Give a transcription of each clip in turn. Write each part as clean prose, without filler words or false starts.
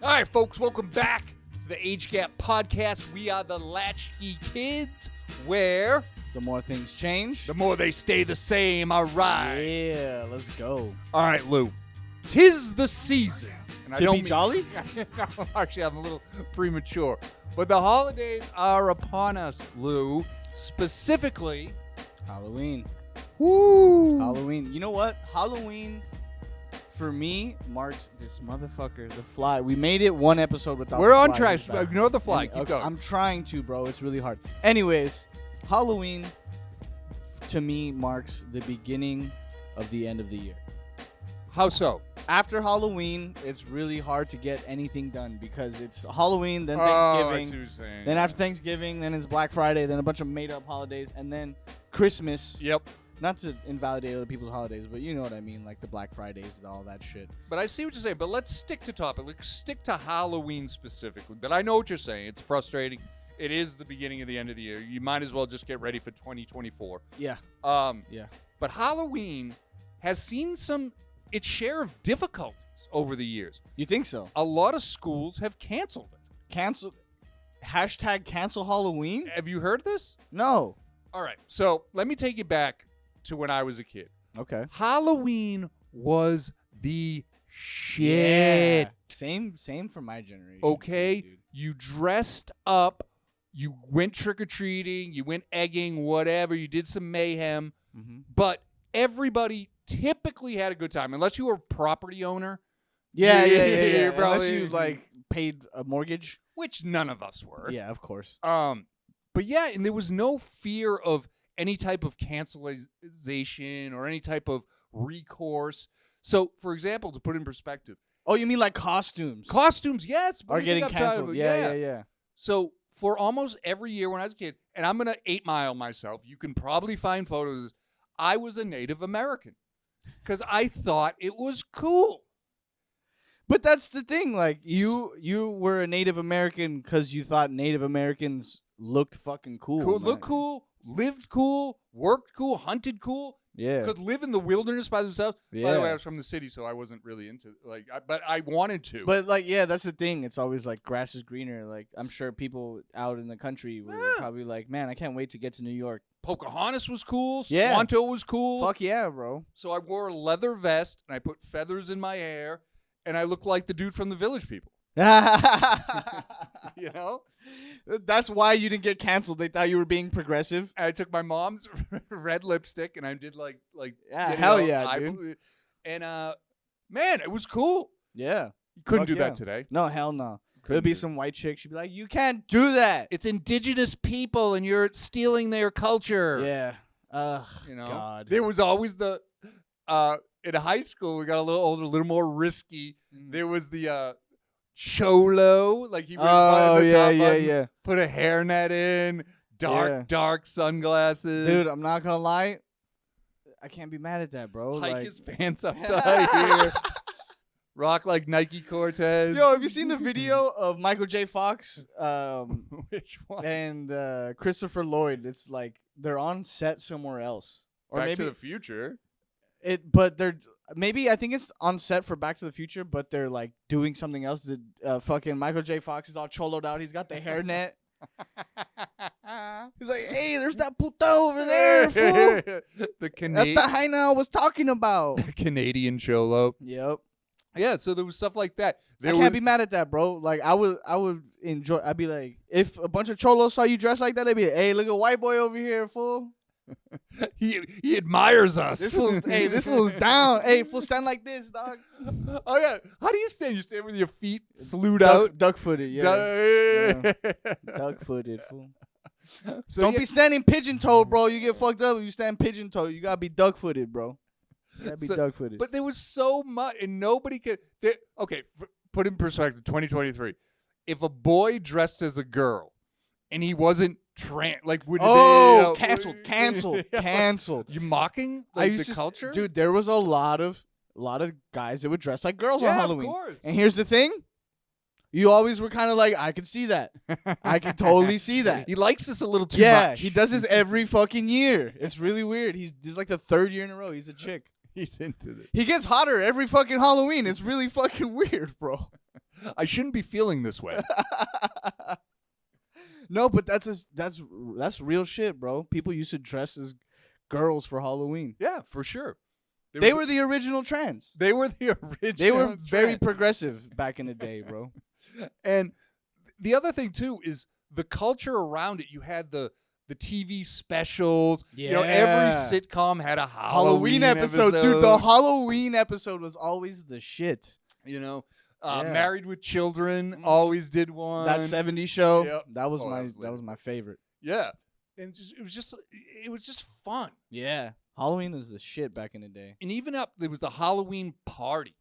All right, folks, welcome back to the Age Gap Podcast. We are the Latchkey Kids, where The more things change. the more they stay the same. All right. Yeah, let's go. All right, Lou. 'Tis the season. And To be jolly? No, actually, I'm a little premature. But the holidays are upon us, Lou. Specifically, Halloween. woo. Halloween. You know what? Halloween, for me, marks this motherfucker, the fly. We made it one episode without We're the on fly. track. He's back. Ignore the fly. And- Keep okay, going. I'm trying to, bro. It's really hard. Anyways, Halloween, to me, marks the beginning of the end of the year. How so? After Halloween, it's really hard to get anything done because it's Halloween, then Oh, I see Thanksgiving. what you're saying. Then after Thanksgiving, then it's Black Friday, then a bunch of made-up holidays, and then Christmas. Yep. Not to invalidate other people's holidays, but you know what I mean, like the Black Fridays and all that shit. But I see what you're saying. But let's stick to topic. Let's stick to Halloween specifically. But I know what you're saying. It's frustrating. It is the beginning of the end of the year. You might as well just get ready for 2024. Yeah. Yeah. But Halloween has seen its share of difficulties over the years. You think so? A lot of schools have canceled it. Cancel. Hashtag cancel Halloween? Have you heard this? No. All right. So let me take you back to when I was a kid. Okay. Halloween was the shit. Same for my generation. Okay, dude. you dressed up, you went trick-or-treating, you went egging, whatever, you did some mayhem, Mhm. but everybody typically had a good time, unless you were a property owner, Yeah. You're Unless probably- you like paid a mortgage. which none of us were. Yeah, of course. But yeah, and there was no fear of any type of cancellation or any type of recourse. So, for example, to put in perspective, Oh, you mean like costumes? costumes, yes, what Are do you think getting I'm talking canceled. about? Yeah. So for almost every year when I was a kid, and I'm going to 8 Mile myself, you can probably find photos, I was a Native American because I thought it was cool. But that's the thing. Like you were a Native American because you thought Native Americans looked fucking cool. Looked man. cool, lived cool, worked cool, hunted cool, Yeah. could live in the wilderness by themselves. By the way, I Yeah. was from the city, so I wasn't really into but I wanted to. But like, yeah, that's the thing. It's always like grass is greener. Like I'm sure people out in the country were Yeah. probably like, man, I can't wait to get to New York. Pocahontas was cool. Yeah. Squanto was cool. Fuck yeah, bro. So I wore a leather vest and I put feathers in my hair, and I looked like the dude from the Village People. You know? That's why you didn't get canceled. They thought you were being progressive. And I took my mom's red lipstick and I did like Yeah, you hell know, yeah, dude. And man, it was cool. Yeah. You couldn't Fuck do yeah. that today. No, hell no. Couldn't There'd be do it. some white chick. She'd be like, you can't do that. It's indigenous people and you're stealing their culture. Yeah. Ugh. You know? God. There was always the in high school we got a little older, a little more risky. There was the cholo, like he would Oh, button the top button, yeah. put a hairnet in, Yeah. dark sunglasses. Dude, I'm not gonna lie. I can't be mad at that, bro. hike Like, his pants up tight here. Rock like Nike Cortez. yo, have you seen the video of Michael J. Fox Which one? and Christopher Lloyd? It's like they're on set somewhere else, or Back maybe to the Future. but they're maybe I think it's on set for Back to the Future, but they're like doing something else. The fucking Michael J. Fox is all choloed out. He's got the hairnet. He's like, hey, there's that puta over there, fool. the That's the hyena I was talking about. Canadian cholo. Yep. Yeah, so there was stuff like that. There I can't be mad at that, bro. Like I would enjoy. I'd be like, if a bunch of cholos saw you dressed like that, they'd be like, hey, look at white boy over here, fool. he admires us. This fool's down. Hey, fool, stand like this, dog. Oh yeah. How do you stand? You stand with your feet slewed out. Duck footed, yeah. Duh- Duck footed, fool. So Don't yeah, be standing pigeon toed, bro. You get fucked up if you stand pigeon toed. You gotta be duck footed, bro. You gotta be So- duck footed. But there was so much, and nobody could. Okay, put in perspective. 2023. If a boy dressed as a girl, and he wasn't canceled. Canceled. You mocking I like, used the to, culture, dude. There was a lot of guys that would dress like girls Yeah, on Halloween. of course. And here's the thing, you always were kind of like, I could see that. I could totally see that. He likes this a little too Yeah, much. he does this every fucking year. It's really weird. He's like the third year in a row. He's a chick. He's into this. He gets hotter every fucking Halloween. It's really fucking weird, bro. I shouldn't be feeling this way. No, but that's real shit, bro. People used to dress as girls for Halloween. Yeah, for sure. They were the original trans. They were the original. They were very trend. progressive back in the day, bro. And the other thing too is the culture around it. You had the TV specials. You know, every Yeah. sitcom had a Halloween episode, dude. The Halloween episode was always the shit. You know, Yeah. Married with Children Mhm. always did one. That '70s show, Yep. that was Oh, my that was lit. my favorite. Yeah, and it was just fun. Yeah, Halloween was the shit back in the day. And even there was the Halloween party.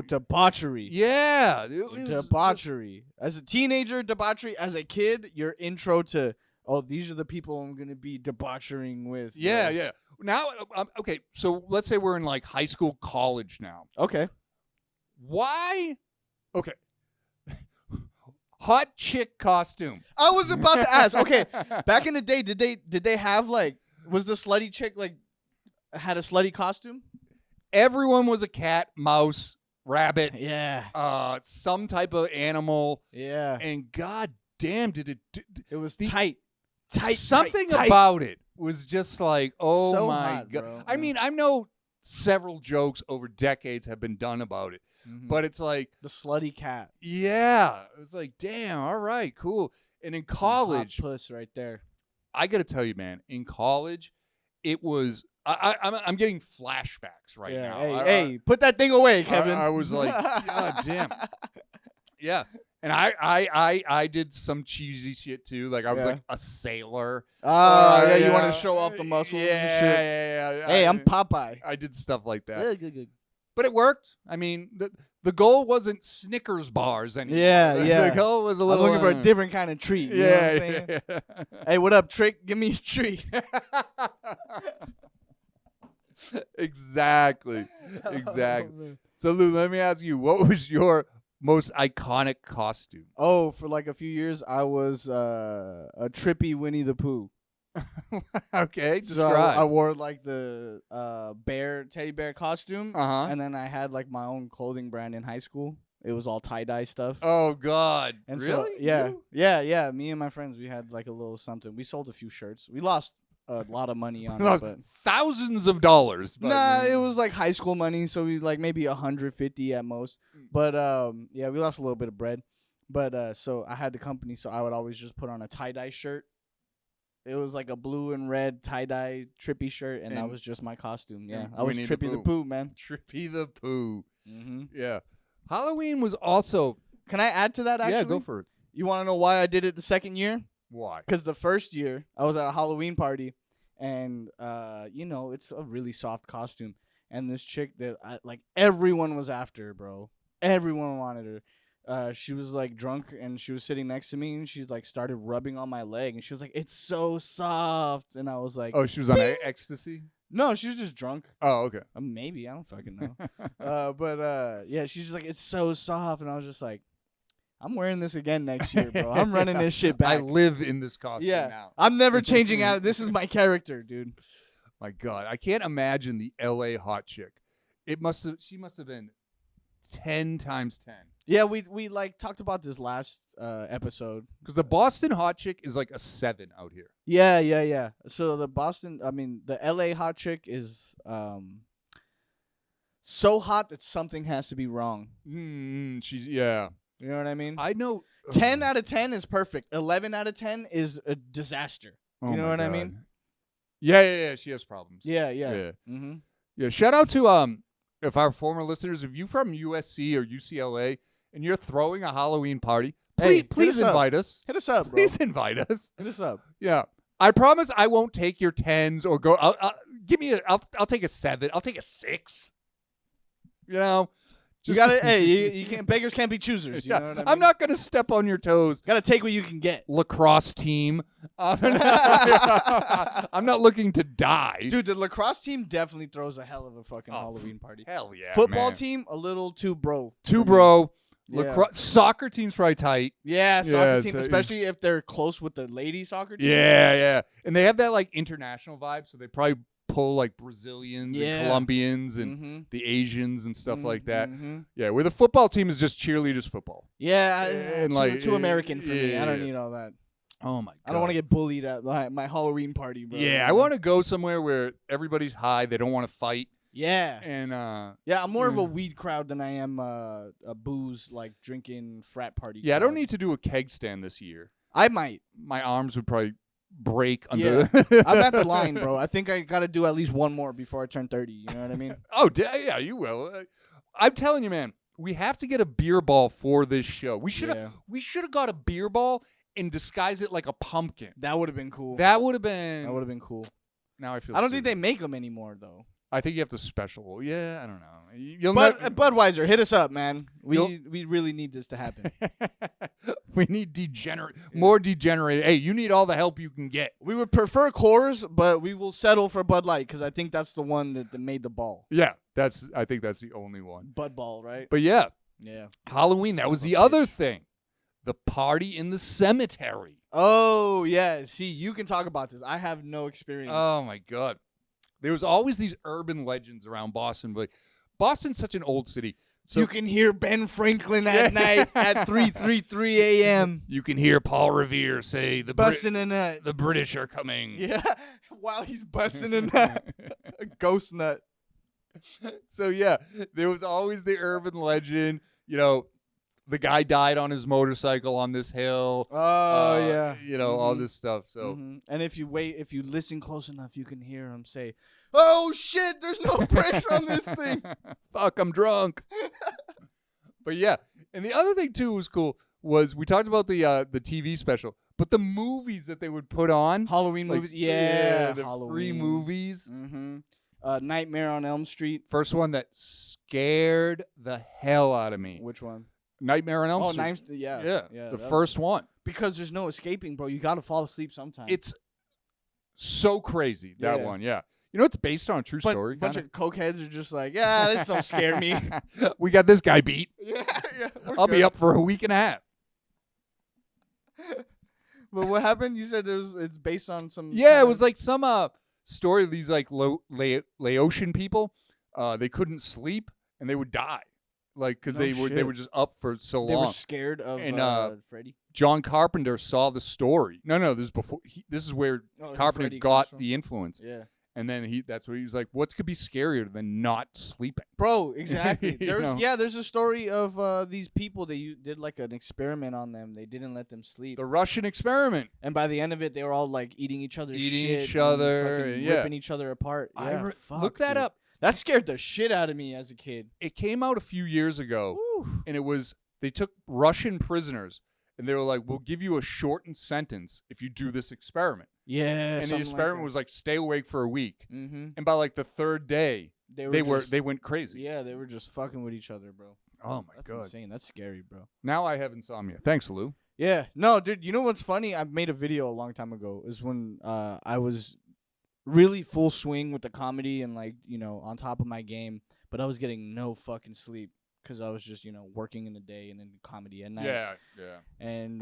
Debauchery. Yeah, it was just- Debauchery. As a teenager, debauchery. As a kid, your intro to these are the people I'm gonna be debauchering with. Yeah, bro. yeah. Now, okay, so let's say we're in like high school, college now. Okay. Why? Okay. Hot chick costume. I was about to ask. Okay, back in the day, did they have like, was the slutty chick like had a slutty costume? Everyone was a cat, mouse, rabbit, Yeah. some type of animal, Yeah. and god damn did it It was the- tight. something tight. about it was just like, oh So my hot, god. bro. I mean, I know several jokes over decades have been done about it, Mhm. but it's like, the slutty cat. yeah, it was like, damn, all right, cool. And in Some hot college, puss right there. I got to tell you, man, in college, it was. I'm getting flashbacks right Yeah. now. Hey, put that thing away, Kevin. I was like, God damn. Yeah, and I did some cheesy shit too. Like I was Yeah. like a sailor. Yeah, you want to show off the muscles Yeah, and shit. yeah. Hey, I'm Popeye. I did stuff like that, Yeah, good. but it worked. I mean, the goal wasn't Snickers bars anymore. Yeah, yeah. The goal was a I'm little. looking for a different kind of treat. You know what I'm saying? Yeah. Hey, what up, Trick? Give me a treat. Exactly. Exactly. So Lou, let me ask you, what was your most iconic costume? Oh, for like a few years, I was a trippy Winnie the Pooh. Okay, So describe. I wore like the teddy bear costume, Uh-huh. and then I had like my own clothing brand in high school. It was all tie-dye stuff. Oh God. And really? so, yeah, You? yeah. Me and my friends, we had like a little something. We sold a few shirts. We lost a lot of money on it, Lost but thousands of dollars. But, nah, it was like high school money, so we like maybe 150 at most. Mm. But yeah, we lost a little bit of bread. But so I had the company, so I would always just put on a tie-dye shirt. It was like a blue and red tie-dye trippy shirt, and that And- was just my costume. Yeah, and I was Winnie the Trippy the Pooh. Pooh, man. Trippy the Pooh. Hmm Yeah. Halloween was also. Can I add to that? Actually, Yeah, go for it. You want to know why I did it the second year? Why? Because the first year I was at a Halloween party, and it's a really soft costume, and this chick that everyone was after, bro. Everyone wanted her. She was like drunk, and she was sitting next to me, and she like started rubbing on my leg, and she was like, "It's so soft," and I was like, Oh, she was on ecstasy. "No, she was just drunk." Oh, okay. Maybe, I don't fucking know. Yeah, she's just like, "It's so soft," and I was just like, "I'm wearing this again next year, bro. I'm running this shit I back." live in this costume Yeah. now. I'm never changing out. This is my character, dude. My God, I can't imagine the L.A. hot chick. She must have been 10 times 10. Yeah, we like talked about this last episode. Because the Boston hot chick is like a 7 out here. Yeah. So the LA hot chick is so hot that something has to be wrong. She's yeah. You know what I mean? I know. 10 out of 10 is perfect. 11 out of 10 is a disaster. Oh you know my what I God. mean? Yeah. She has problems. Yeah. Yeah. Mm-hmm. Yeah. Shout out to if our former listeners, if you from USC or UCLA and you're throwing a Halloween party, Hey, hit please us up. invite us. Hit us up, bro. Please invite us. Hit us up. Yeah. I promise I won't take your 10s or go. I'll take a 7. I'll take a 6. You know. You got to you can't beggars can't be choosers. You Yeah, know what I mean? I'm not gonna step on your toes. Got to take what you can get. Lacrosse team. I'm not looking to die. Dude, the lacrosse team definitely throws a hell of a fucking Oh, Halloween party. Hell yeah. Football man. team, a little too bro. Two for me. bro. Yeah. Lacrosse soccer team's probably tight. Yeah, soccer Yeah, team, so- especially if they're close with the lady soccer team. Yeah. And they have that like international vibe, so they probably pull like Brazilians Yeah. and Colombians and Mm-hmm. the Asians and stuff like that. Mm-hmm. Yeah, where the football team is just cheerleaders football. Yeah, And, too, like, too American for me. I don't yeah. need all that. Oh my god. I don't want to get bullied at my Halloween party, bro. Yeah, I want to go somewhere where everybody's high, they don't want to fight, Yeah, and yeah. I'm more of a Yeah. weed crowd than I am a booze like drinking frat party. yeah, I don't crowd. need to do a keg stand this year. I might. My arms would probably break under. Yeah. the I'm at the line, bro. I think I got to do at least one more before I turn 30. You know what I mean? Oh, yeah, you will. I'm telling you, man, we have to get a beer ball for this show. We should have. Yeah. We should have got a beer ball and disguised it like a pumpkin. That would have been cool. That would have been. That would have been cool. Now I feel. I don't think stupid. they make them anymore though. I think you have to special. Yeah, I don't know. You'll But never- Budweiser, hit us up, man. You'll- We really need this to happen. we need more degenerate. Hey, you need all the help you can get. We would prefer Coors, but we will settle for Bud Light because I think that's the one that made the ball. Yeah, I think that's the only one. Bud Ball, right? But yeah, Yeah. Halloween. That Son was of a the other bitch. thing. The party in the cemetery. Oh yeah. See, you can talk about this. I have no experience. Oh my god. There was always these urban legends around Boston, but Boston's such an old city. So you can hear Ben Franklin Yeah. at night at 3:33 a.m. you can hear Paul Revere say busting a nut. the British are coming. Yeah, while he's busting a nut, a ghost nut. So yeah, there was always the urban legend. You know, the guy died on his motorcycle on this hill. Oh yeah. You know, all Mhm. this stuff. So Mhm. And if you listen close enough, you can hear him say, "Oh shit, there's no brakes on this thing." fuck, I'm drunk. But yeah, and the other thing too was cool was we talked about the TV special, but the movies that they would put on, Halloween like, movies, yeah, the Halloween free movies. Mm-hmm. Nightmare on Elm Street. First one that scared the hell out of me. Which one? Nightmare on Elm Oh, Street. Nimes. Yeah, Yeah, the that- first one. because there's no escaping, bro. You got to fall asleep sometime. It's so crazy, that Yeah. one. Yeah. You know, it's based on a true but story. a bunch kinda. of cokeheads are just like, yeah, this don't scare me. We got this guy beat. yeah, we're I'll be good. up for a week and a half. But what happened? You said it's based on some. Yeah, it kinda- was like some story of these like Laotian people. They couldn't sleep and they would die, like because No they shit. were just up for so they were long. scared of And, Freddy. John Carpenter saw the story. No, this is before. This is where Oh, Carpenter Freddy got comes from. the influence, Yeah. and then that's what he was like. What could be scarier than not sleeping? Bro, exactly. You There's know? there's a story of these people did like an experiment on them. They didn't let them sleep, The Russian experiment. and by the end of it, they were all like eating each other's Eating shit each and other, fucking yeah. ripping each other apart. Yeah, Look that dude. up. That scared the shit out of me as a kid. It came out a few years ago. Woo. And it was they took Russian prisoners and they were like, "We'll give you a shortened sentence if you do this experiment." Yeah, And the experiment was like, "Stay awake for a week." Mm-hmm. And by like the third day, they went crazy. Yeah, they were just fucking with each other, bro. Oh my That's god! insane. That's scary, bro. Now I have insomnia. Thanks, Lou. Yeah, no, dude. You know what's funny? I made a video a long time ago. Is when I was really full swing with the comedy and like on top of my game, but I was getting no fucking sleep because I was just working in the day and then comedy at night. Yeah. And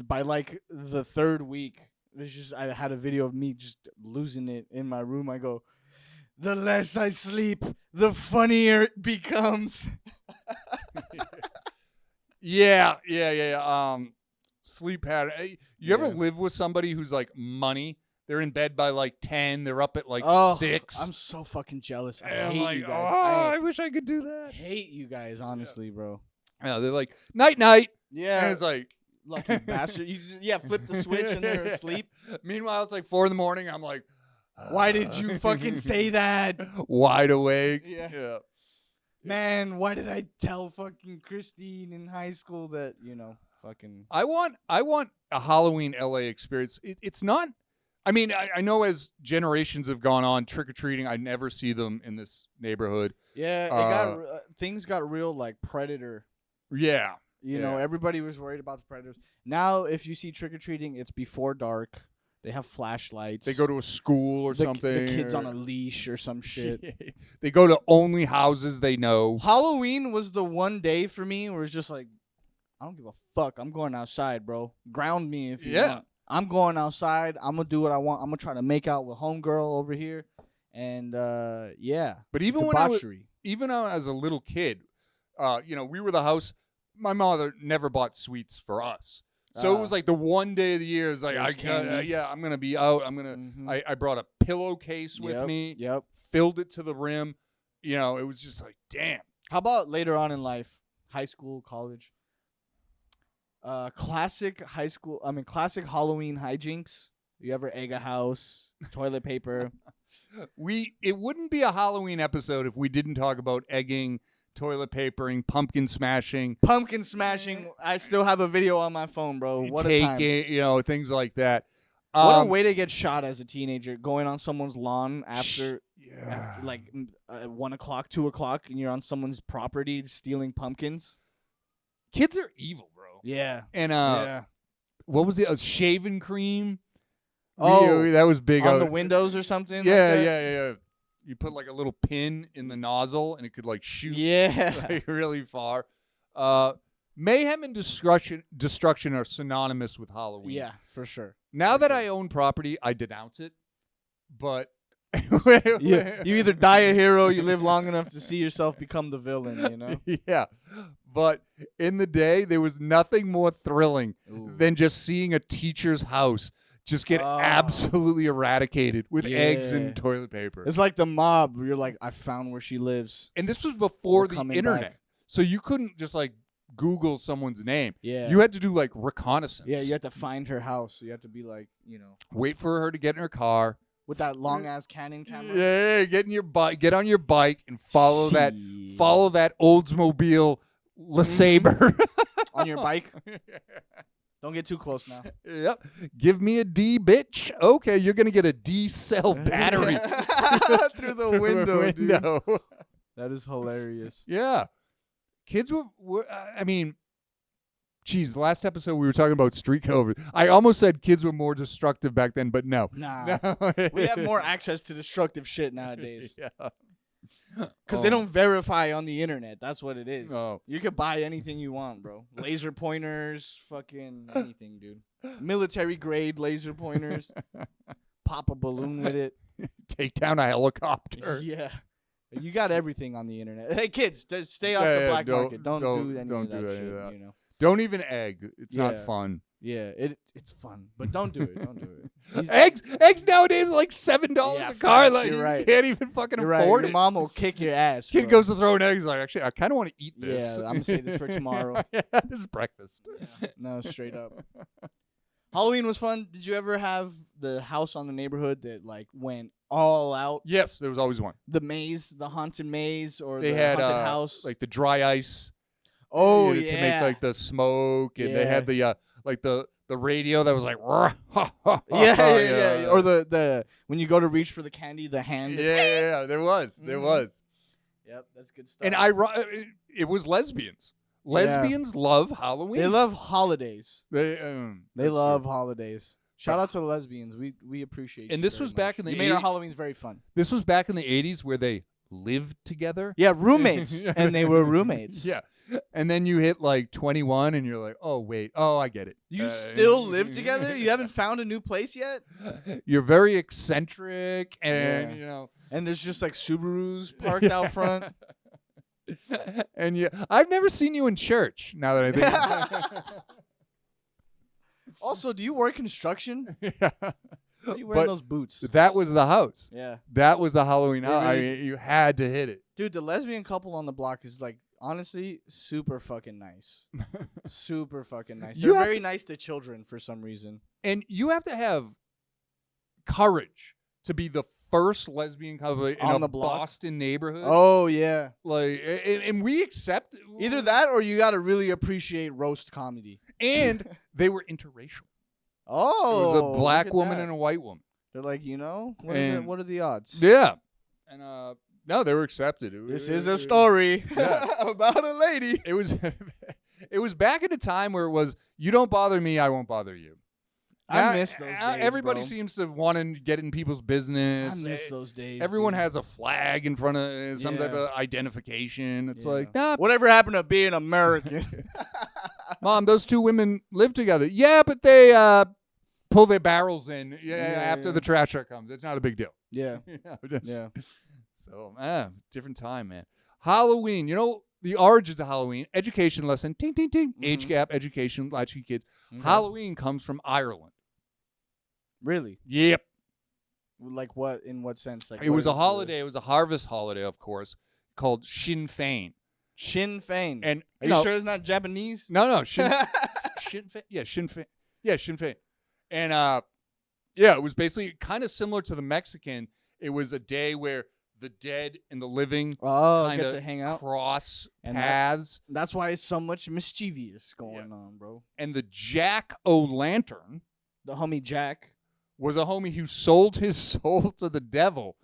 by like the third week, I had a video of me just losing it in my room. I go, the less I sleep, the funnier it becomes. Yeah. Sleep pattern. Hey, you ever Yeah. live with somebody who's like money? They're in bed by like 10. They're up at like 6. I'm so fucking jealous. I And I'm hate like, you oh, guys. I wish I could do I that. hate you guys, honestly, bro. Yeah, they're like night. And Yeah, it's like, lucky bastard. You just, flip the switch and they're asleep. Meanwhile, it's like 4 in the morning. I'm like, Why did you fucking say that? Wide awake. Yeah. Man, why did I tell fucking Christine in high school that, fucking... I want a Halloween LA experience. It's not. I mean, I know as generations have gone on, trick or treating, I never see them in this neighborhood. Yeah, things got real like Predator. Yeah. You know, everybody was worried about the Predators. Now, if you see trick-or-treating, it's before dark. They have flashlights. They go to a school or something. The kid's or- on a leash or some shit. They go to only houses they know. Halloween was the one day for me where it's just like, I don't give a fuck. I'm going outside, bro. Ground me if you want. I'm going outside. I'm going to do what I want. I'm going to try to make out with homegirl over here. and yeah, But even when I was debauchery. as a little kid, we were the house. My mother never bought sweets for us, so it was like the one day of the year. It's like There's candy. I'm gonna be out. Mhm. I brought a pillowcase with Yep, me, Yep. filled it to the rim. It was just like, damn. How about later on in life, high school, college? Classic Halloween hijinks. You ever egg a house, toilet paper? It wouldn't be a Halloween episode if we didn't talk about egging, toilet papering, pumpkin smashing, Pumpkin smashing. I still have a video on my phone, bro. What a time. taking, things like that. What a way to get shot as a teenager, going on someone's lawn after Yeah. like 1 o'clock, 2 o'clock, and you're on someone's property stealing pumpkins. Kids are evil, bro. Yeah. And Yeah. what was it? Shaving cream. Oh, that was big. on the windows or something. Yeah, like that? yeah. You put like a little pin in the nozzle, and it could like shoot Yeah. like, really far. Mayhem and destruction are synonymous with Halloween. Yeah, for sure. Now For that sure. I own property, I denounce it. But Yeah, you either die a hero, you live long enough to see yourself become the villain, you know? Yeah. But in the day, there was nothing more thrilling Ooh. than just seeing a teacher's house just get Ah. absolutely eradicated with eggs Yeah. and toilet paper. It's like the mob where you're like, I found where she lives. And this was before We're the coming internet. back. So you couldn't just like Google someone's name. Yeah. You had to do like reconnaissance. Yeah, you have to find her house. You have to be like, Wait for her to get in her car. with that long ass Canon camera. Yeah, get on your bike and follow that Shit. Oldsmobile LeSabre. On your bike. Don't get too close now. Yep. Give me a D, bitch. Okay, you're gonna get a D cell battery Through the window, dude. window. That is hilarious. Yeah, kids were. I mean, geez, the last episode we were talking about street COVID. I almost said kids were more destructive back then, but no. Nah. No. We have more access to destructive shit nowadays. Yeah. Because they don't verify on the internet. That's what it is. Oh. You could buy anything you want, bro. Laser pointers, fucking anything, dude. Military grade laser pointers. Pop a balloon with it. Take down a helicopter. Yeah. You got everything on the internet. Hey, kids, stay off Yeah, the yeah, black don't- market. Don't don't- do any don't of that do any shit, of that. you know? Don't even egg. It's not Yeah. fun. Yeah, it's fun, but don't do it. Don't do it. Eggs nowadays are like $7 Yeah, a car. facts, Like you're you right. can't even fucking You're right. afford Your it. mom will kick your ass. Kid bro. goes to throw an egg. He's like, actually, I kind of want to eat this. Yeah, I'm gonna save this for tomorrow. This is breakfast. No, straight up. Halloween was fun. Did you ever have the house on the neighborhood that like went all out? Yes, there was always one. The maze, the haunted maze, or They the had haunted house. like the dry ice. Oh to make like the smoke, and they had the like the radio that was like yeah. Or the when you go to reach for the candy, the hand. yeah. There was. Yep, that's good stuff. And it was lesbians. Lesbians love Halloween. They love holidays. They They love holidays. Shout out to the lesbians. We appreciate you. And this very was back much. in the You made our 80s. Halloweens very fun. This was back in the 80s where they lived together. Yeah, roommates. And they were roommates. Yeah. And then you hit like 21 and you're like, oh, wait. Oh, I get it. You still live together? You haven't found a new place yet? You're very eccentric and, Yeah. And there's just like Subarus parked out front. And I've never seen you in church now that I think Also, do you work construction? Yeah. Why are you wearing But those boots? that was the house. Yeah. That was the Halloween They house. I really- mean, you had to hit it. Dude, the lesbian couple on the block is like, honestly, super fucking nice. Super fucking nice. You They're have very nice to children for some reason. And you have to have courage to be the first lesbian couple in On a the block? Boston neighborhood. Oh, yeah. Like, and we accept Either that or you got to really appreciate roast comedy. And they were interracial. Oh. It was a look black at woman that. and a white woman. They're like, And- what are the odds? Yeah. And no, they were accepted. This is a story Yeah. about a lady. It was it was back in a time where it was you don't bother me, I won't bother you. I Now, miss those days, everybody bro. seems to want to get in people's I business. miss those days. Everyone dude. has a flag in front of some type Yeah. of identification. It's Yeah. like, nah, Whatever happened to being American? Mom, those two women live together. Yeah, but they pull their barrels in after Yeah. the trash truck comes. It's not a big deal. Yeah. Just- Yeah. So, different time, man. Halloween. You know, the origins of Halloween. Education lesson. Ting, ting, ting. Age Mhm. gap, education, latchkey kids. Okay. Halloween comes from Ireland. Really? Yep. Like what? In what sense? Like It what was a is the- holiday. It was a harvest holiday, of course, called Sinn Fein. Sinn Fein. And Are you sure it's not Japanese? No, Sinn Fein. Yeah, Sinn Fein. Yeah, Sinn Fein. And yeah, it was basically kind of similar to the Mexican. It was a day where the dead and the living Oh, kind get of to hang out. cross And that- paths. That's why it's so much mischievous going on, bro. And the Jack O' Lantern The homie Jack. was a homie who sold his soul to the devil,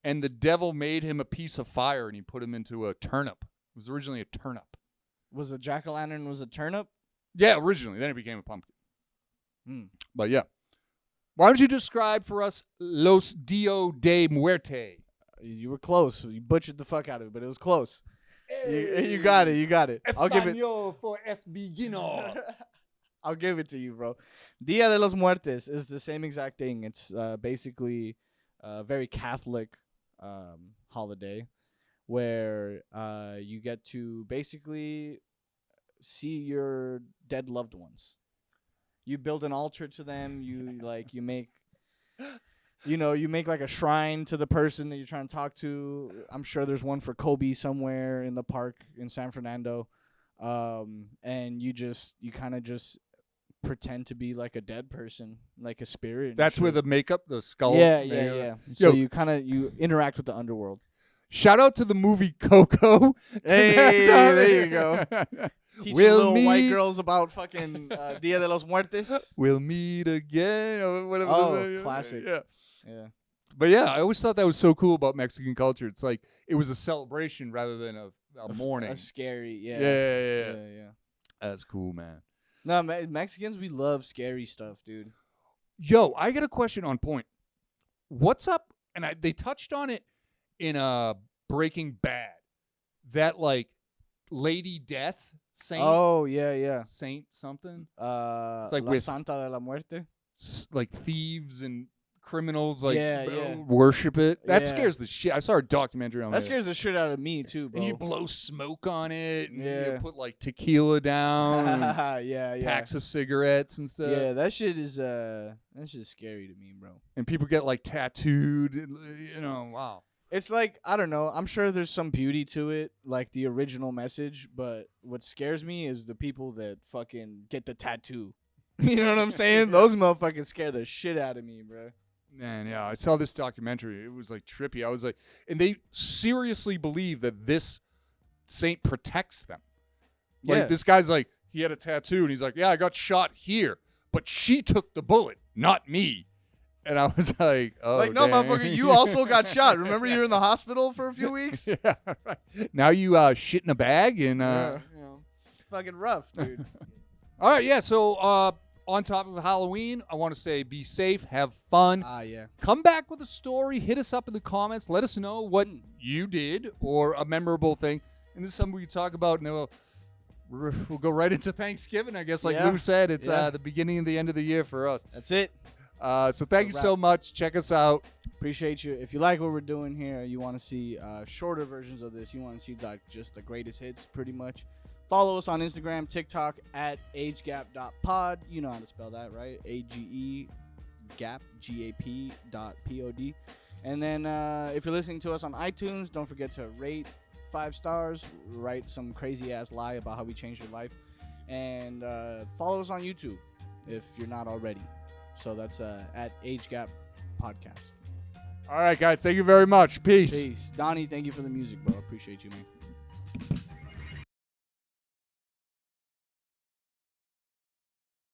and the devil made him a piece of fire, and he put him into a turnip. It was originally a turnip. Was a jack-o'-lantern was a turnip? Yeah, originally. Then it became a pumpkin. Hmm. But yeah. Why don't you describe for us Los Dio de Muerte? You were close. You butchered the fuck out of it, but it was close. You got it. You got it. I'll give it. Espanol for es beginner. I'll give it to you, bro. Dia de los Muertos is the same exact thing. It's basically a very Catholic holiday where you get to basically see your dead loved ones. You build an altar to them. You make you make like a shrine to the person that you're trying to talk to. I'm sure there's one for Kobe somewhere in the park in San Fernando. And you kind of just pretend to be like a dead person, like a spirit. and That's shit. where the makeup, the skull. Yeah. So Yo. you interact with the underworld. Shout out to the movie Coco. Hey, there you go. Teaching We'll little white meet- girls about fucking Dia de los Muertos. We'll meet again. Or whatever. Oh, classic. Yeah. Yeah. But yeah, I always thought that was so cool about Mexican culture. It's like it was a celebration rather than a mourning. A scary, Yeah, yeah. yeah, yeah. Yeah. That's cool, man. No, Mexicans, we love scary stuff, dude. Yo, I got a question on point. What's up? And they touched on it in Breaking Bad. That like Lady Death Saint Oh, yeah. Saint something It's like La with- Santa de la Muerte. like thieves and criminals like Yeah. worship it. That Yeah. scares the shit. I saw a documentary on That it. scares the shit out of me, too, bro. And you blow smoke on it, and you Yeah. put like tequila down, and yeah. packs of cigarettes and stuff. Yeah, that shit is scary to me, bro. And people get like tattooed. Wow. It's like, I don't know. I'm sure there's some beauty to it, like the original message. But what scares me is the people that fucking get the tattoo. You know what I'm saying? Those motherfuckers scare the shit out of me, bro. Man, yeah, I saw this documentary. It was like trippy. I was like, and they seriously believe that this saint protects them. Like Yeah. this guy's like, he had a tattoo, and he's like, yeah, I got shot here, but she took the bullet, not me. And I was like, oh, Like, no, dang. motherfucker, you also got shot. Remember you were in the hospital for a few weeks? Yeah, right. Now you shit in a bag and Yeah. It's fucking rough, dude. all right, yeah. So on top of Halloween, I want to say be safe, have fun. Yeah. Come back with a story. Hit us up in the comments. Let us know what you did or a memorable thing. And this is something we can talk about. And then we'll go right into Thanksgiving, I guess. Like Yeah. Lou said, it's Yeah. the beginning and the end of the year for us. That's it. So thank you wrap. so much. Check us out. Appreciate you. If you like what we're doing here, you want to see shorter versions of this, you want to see like just the greatest hits pretty much, follow us on Instagram, TikTok at agegap.pod. You know how to spell that, right? AGE gap, GAP.POD. And then if you're listening to us on iTunes, don't forget to rate 5 stars, write some crazy ass lie about how we changed your life, and follow us on YouTube if you're not already. So that's at Age Gap Podcast. All right, guys. Thank you very much. Peace. Peace. Donnie, thank you for the music, bro. Appreciate you, man.